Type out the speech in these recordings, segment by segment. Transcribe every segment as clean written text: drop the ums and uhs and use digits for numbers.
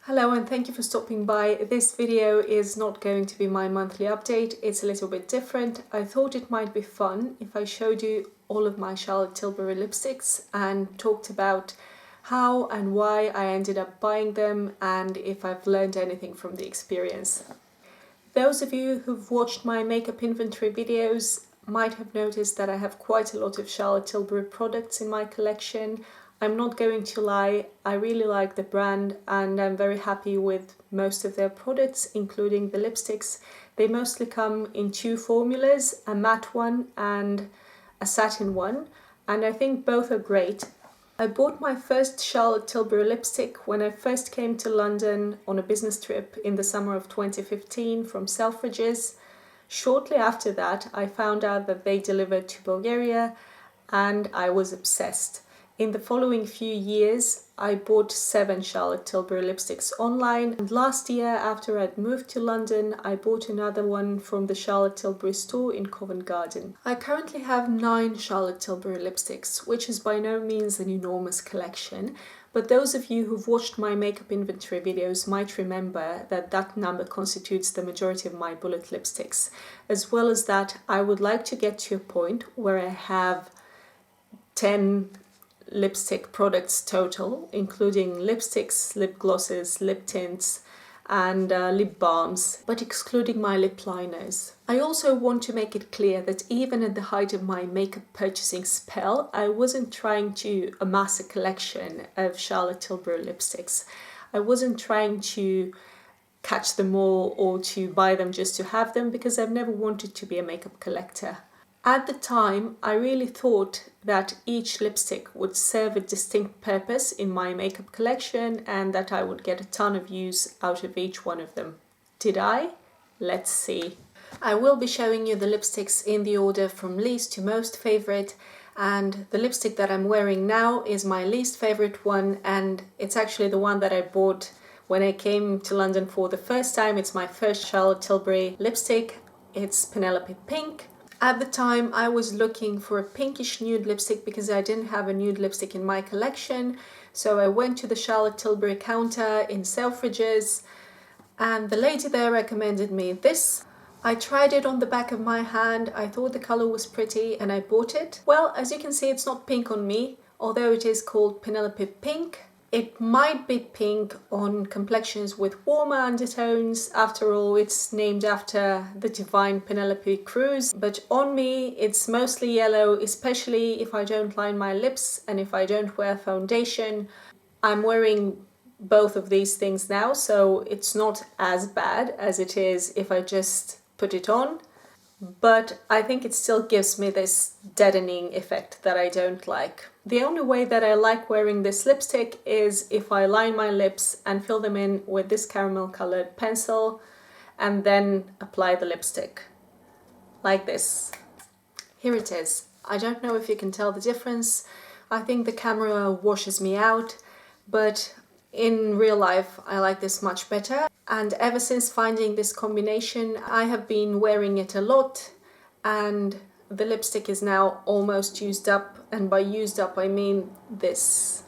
Hello and thank you for stopping by. This video is not going to be my monthly update, it's a little bit different. I thought it might be fun if I showed you all of my Charlotte Tilbury lipsticks and talked about how and why I ended up buying them and if I've learned anything from the experience. Those of you who've watched my makeup inventory videos might have noticed that I have quite a lot of Charlotte Tilbury products in my collection. I'm not going to lie, I really like the brand and I'm very happy with most of their products, including the lipsticks. They mostly come in two formulas, a matte one and a satin one, and I think both are great. I bought my first Charlotte Tilbury lipstick when I first came to London on a business trip in the summer of 2015 from Selfridges. Shortly after that, I found out that they delivered to Bulgaria and I was obsessed. In the following few years, I bought 7 Charlotte Tilbury lipsticks online, and last year, after I'd moved to London, I bought another one from the Charlotte Tilbury store in Covent Garden. I currently have 9 Charlotte Tilbury lipsticks, which is by no means an enormous collection, but those of you who've watched my makeup inventory videos might remember that that number constitutes the majority of my bullet lipsticks. As well as that, I would like to get to a point where I have 10 lipstick products total, including lipsticks, lip glosses, lip tints and lip balms, but excluding my lip liners. I also want to make it clear that even at the height of my makeup purchasing spell, I wasn't trying to amass a collection of Charlotte Tilbury lipsticks. I wasn't trying to catch them all or to buy them just to have them, because I've never wanted to be a makeup collector. At the time, I really thought that each lipstick would serve a distinct purpose in my makeup collection and that I would get a ton of use out of each one of them. Did I? Let's see. I will be showing you the lipsticks in the order from least to most favorite, and the lipstick that I'm wearing now is my least favorite one, and it's actually the one that I bought when I came to London for the first time. It's my first Charlotte Tilbury lipstick. It's Penelope Pink. At the time, I was looking for a pinkish nude lipstick because I didn't have a nude lipstick in my collection. So I went to the Charlotte Tilbury counter in Selfridges and the lady there recommended me this. I tried it on the back of my hand, I thought the color was pretty and I bought it. Well, as you can see, it's not pink on me, although it is called Penelope Pink. It might be pink on complexions with warmer undertones. After all, it's named after the divine Penelope Cruz. But on me, it's mostly yellow, especially if I don't line my lips and if I don't wear foundation. I'm wearing both of these things now, so it's not as bad as it is if I just put it on. But I think it still gives me this deadening effect that I don't like. The only way that I like wearing this lipstick is if I line my lips and fill them in with this caramel colored pencil and then apply the lipstick like this. Here it is. I don't know if you can tell the difference. I think the camera washes me out, but in real life I like this much better. And ever since finding this combination, I have been wearing it a lot, and the lipstick is now almost used up, and by used up I mean this.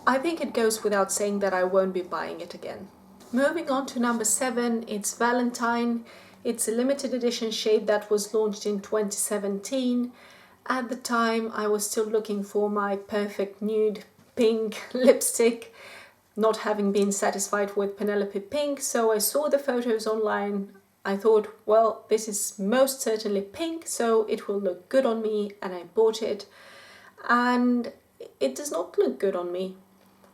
I think it goes without saying that I won't be buying it again. Moving on to number 7, it's Valentine. It's a limited edition shade that was launched in 2017. At the time, I was still looking for my perfect nude pink lipstick, not having been satisfied with Penelope Pink, so I saw the photos online. I thought, well, this is most certainly pink, so it will look good on me, and I bought it. And it does not look good on me.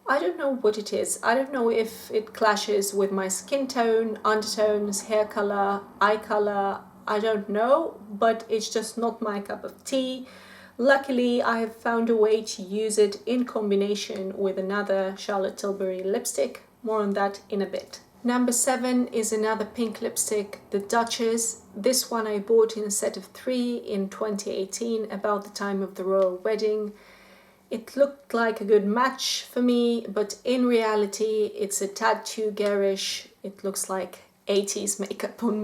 I don't know what it is. I don't know if it clashes with my skin tone, undertones, hair color, eye color. I don't know, but it's just not my cup of tea. Luckily, I have found a way to use it in combination with another Charlotte Tilbury lipstick. More on that in a bit. Number 7 is another pink lipstick, the Duchess. This one I bought in a set of 3 in 2018, about the time of the royal wedding. It looked like a good match for me, but in reality it's a tad too garish. It looks like 80s makeup on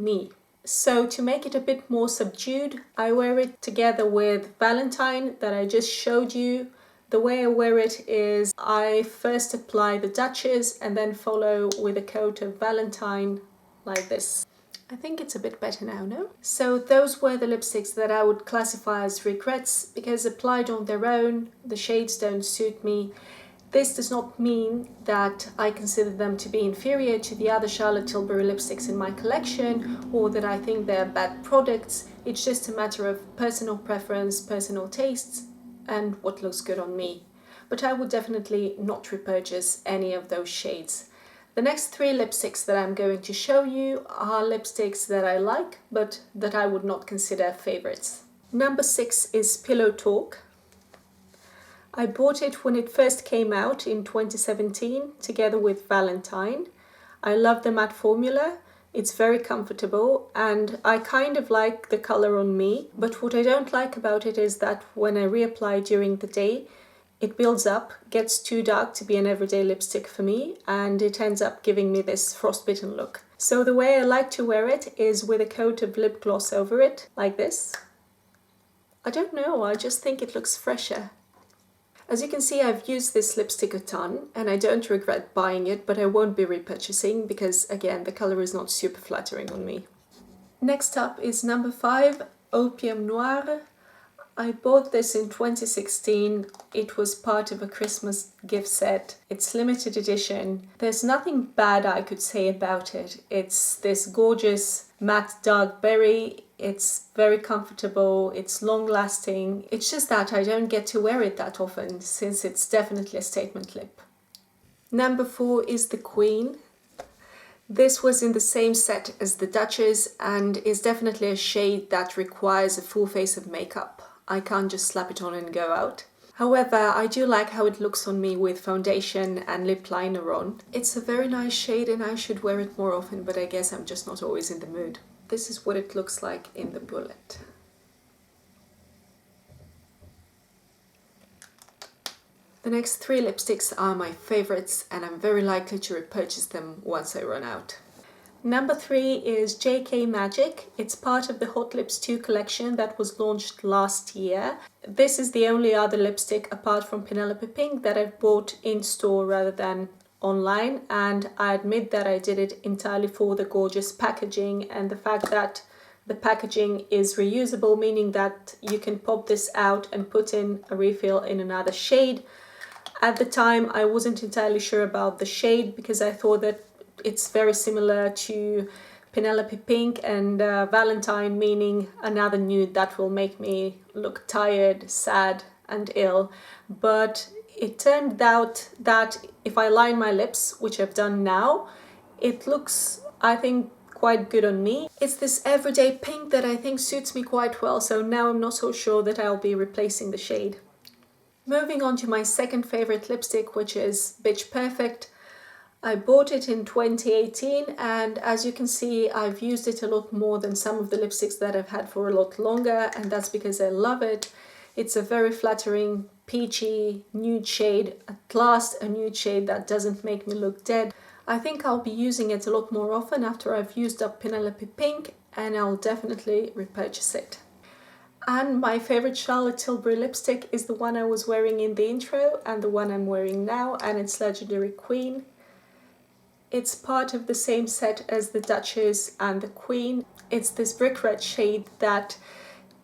me. So to make it a bit more subdued, I wear it together with Valentine that I just showed you. The way I wear it is I first apply the Duchess and then follow with a coat of Valentine like this. I think it's a bit better now, no? So those were the lipsticks that I would classify as regrets because applied on their own, the shades don't suit me. This does not mean that I consider them to be inferior to the other Charlotte Tilbury lipsticks in my collection or that I think they're bad products. It's just a matter of personal preference, personal tastes, and what looks good on me. But I would definitely not repurchase any of those shades. The next 3 lipsticks that I'm going to show you are lipsticks that I like, but that I would not consider favorites. Number 6 is Pillow Talk. I bought it when it first came out in 2017 together with Valentine. I love the matte formula, it's very comfortable and I kind of like the color on me, but what I don't like about it is that when I reapply during the day, it builds up, gets too dark to be an everyday lipstick for me, and it ends up giving me this frostbitten look. So the way I like to wear it is with a coat of lip gloss over it, like this. I don't know, I just think it looks fresher. As you can see, I've used this lipstick a ton and I don't regret buying it, but I won't be repurchasing because, again, the color is not super flattering on me. Next up is number 5, Opium Noir. I bought this in 2016. It was part of a Christmas gift set. It's limited edition. There's nothing bad I could say about it. It's this gorgeous matte dark berry. It's very comfortable, it's long lasting. It's just that I don't get to wear it that often since it's definitely a statement lip. Number 4 is the Queen. This was in the same set as the Duchess and is definitely a shade that requires a full face of makeup. I can't just slap it on and go out. However, I do like how it looks on me with foundation and lip liner on. It's a very nice shade and I should wear it more often, but I guess I'm just not always in the mood. This is what it looks like in the bullet. The next 3 lipsticks are my favorites and I'm very likely to repurchase them once I run out. Number 3 is JK Magic. It's part of the Hot Lips 2 collection that was launched last year. This is the only other lipstick apart from Penelope Pink that I've bought in store rather than online, and I admit that I did it entirely for the gorgeous packaging and the fact that the packaging is reusable, meaning that you can pop this out and put in a refill in another shade. At the time I wasn't entirely sure about the shade because I thought that it's very similar to Penelope Pink and Valentine, meaning another nude that will make me look tired, sad and ill, but it turned out that if I line my lips, which I've done now, it looks, I think, quite good on me. It's this everyday pink that I think suits me quite well, so now I'm not so sure that I'll be replacing the shade. Moving on to my second favorite lipstick, which is Bitch Perfect. I bought it in 2018 and as you can see, I've used it a lot more than some of the lipsticks that I've had for a lot longer, and that's because I love it. It's a very flattering, peachy nude shade, at last a nude shade that doesn't make me look dead. I think I'll be using it a lot more often after I've used up Penelope Pink, and I'll definitely repurchase it. And my favorite Charlotte Tilbury lipstick is the one I was wearing in the intro and the one I'm wearing now, and it's Legendary Queen. It's part of the same set as the Duchess and the Queen. It's this brick red shade that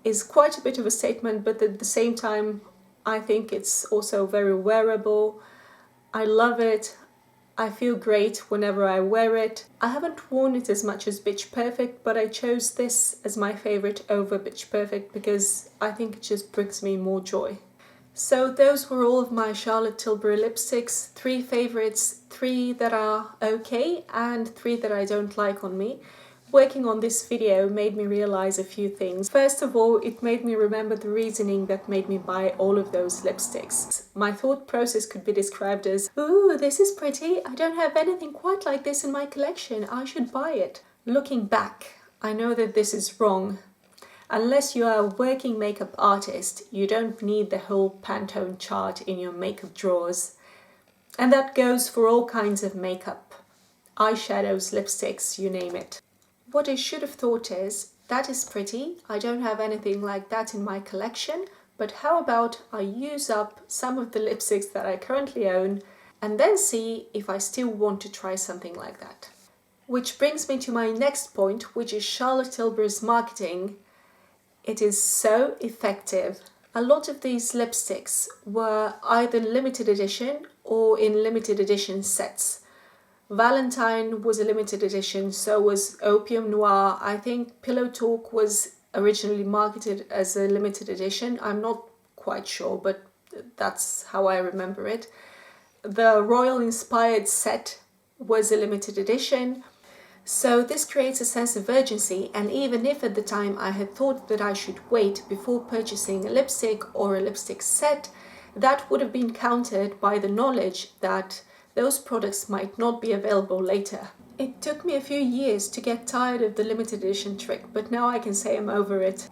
is quite a bit of a statement, but at the same time I think it's also very wearable. I love it. I feel great whenever I wear it. I haven't worn it as much as Bitch Perfect, but I chose this as my favorite over Bitch Perfect because I think it just brings me more joy. So those were all of my Charlotte Tilbury lipsticks. 3 favorites, 3 that are okay and 3 that I don't like on me. Working on this video made me realize a few things. First of all, it made me remember the reasoning that made me buy all of those lipsticks. My thought process could be described as, ooh, this is pretty, I don't have anything quite like this in my collection, I should buy it. Looking back, I know that this is wrong. Unless you are a working makeup artist, you don't need the whole Pantone chart in your makeup drawers. And that goes for all kinds of makeup. Eyeshadows, lipsticks, you name it. What I should have thought is, that is pretty, I don't have anything like that in my collection, But how about I use up some of the lipsticks that I currently own and then see if I still want to try something like that. Which brings me to my next point, which is Charlotte Tilbury's marketing. It is so effective. A lot of these lipsticks were either limited edition or in limited edition sets. Valentine was a limited edition, so was Opium Noir. I think Pillow Talk was originally marketed as a limited edition. I'm not quite sure, but that's how I remember it. The Royal Inspired set was a limited edition. So this creates a sense of urgency, and even if at the time I had thought that I should wait before purchasing a lipstick or a lipstick set, that would have been countered by the knowledge that those products might not be available later. It took me a few years to get tired of the limited edition trick, but now I can say I'm over it.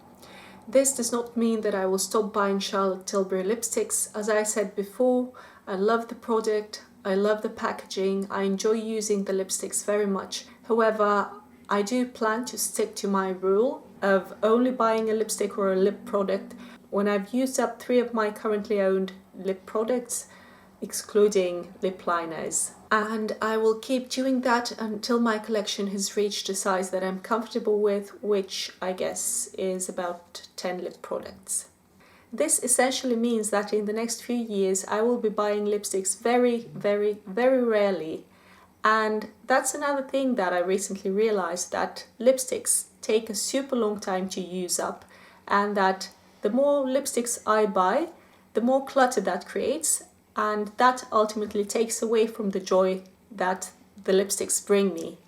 This does not mean that I will stop buying Charlotte Tilbury lipsticks. As I said before, I love the product, I love the packaging, I enjoy using the lipsticks very much. However, I do plan to stick to my rule of only buying a lipstick or a lip product when I've used up 3 of my currently owned lip products, excluding lip liners. And I will keep doing that until my collection has reached a size that I'm comfortable with, which I guess is about 10 lip products. This essentially means that in the next few years I will be buying lipsticks very, very, very rarely. And that's another thing that I recently realized, that lipsticks take a super long time to use up, and that the more lipsticks I buy, the more clutter that creates, and that ultimately takes away from the joy that the lipsticks bring me.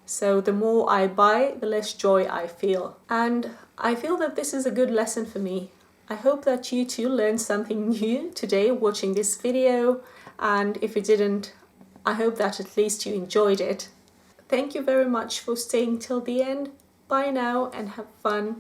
So the more I buy, the less joy I feel. And I feel that this is a good lesson for me. I hope that you too learned something new today watching this video, and if you didn't, I hope that at least you enjoyed it. Thank you very much for staying till the end. Bye now and have fun.